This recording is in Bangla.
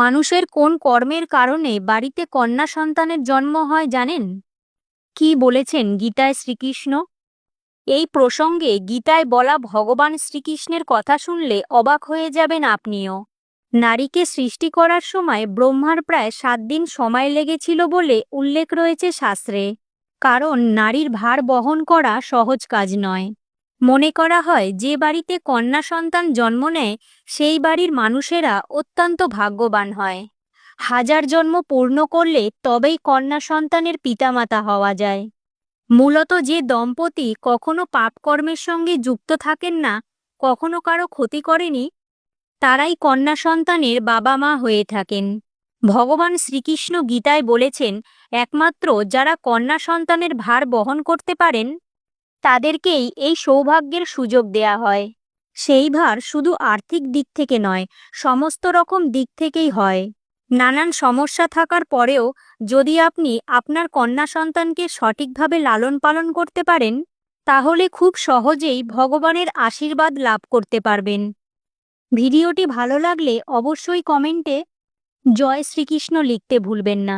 মানুষের কোন কর্মের কারণে বাড়িতে কন্যা সন্তানের জন্ম হয় জানেন? কি বলেছেন গীতায় শ্রীকৃষ্ণ? এই প্রসঙ্গে গীতায় বলা ভগবান শ্রীকৃষ্ণের কথা শুনলে অবাক হয়ে যাবেন আপনিও। নারীকে সৃষ্টি করার সময় ব্রহ্মার প্রায় 7 দিন সময় লেগেছিল বলে উল্লেখ রয়েছে শাস্ত্রে। কারণ নারীর ভার বহন করা সহজ কাজ নয়। মনে করা হয় যে বাড়িতে কন্যা সন্তান জন্ম নেয় সেই বাড়ির মানুষেরা অত্যন্ত ভাগ্যবান হয়। হাজার জন্ম পূর্ণ করলে তবেই কন্যা সন্তানের পিতামাতা হওয়া যায়। মূলত যে দম্পতি কখনো পাপকর্মের সঙ্গে যুক্ত থাকেন না, কখনো কারো ক্ষতি করেনি, তারাই কন্যা সন্তানের বাবা মা হয়ে থাকেন। ভগবান শ্রীকৃষ্ণ গীতায় বলেছেন, একমাত্র যারা কন্যা সন্তানের ভার বহন করতে পারেন তাদেরকেই এই সৌভাগ্যের সুযোগ দেয়া হয়। সেই ভার শুধু আর্থিক দিক থেকে নয়, সমস্ত রকম দিক থেকেই হয়। নানান সমস্যা থাকার পরেও যদি আপনি আপনার কন্যা সন্তানকে সঠিকভাবে লালন পালন করতে পারেন, তাহলে খুব সহজেই ভগবানের আশীর্বাদ লাভ করতে পারবেন। ভিডিওটি ভালো লাগলে অবশ্যই কমেন্টে জয় শ্রীকৃষ্ণ লিখতে ভুলবেন না।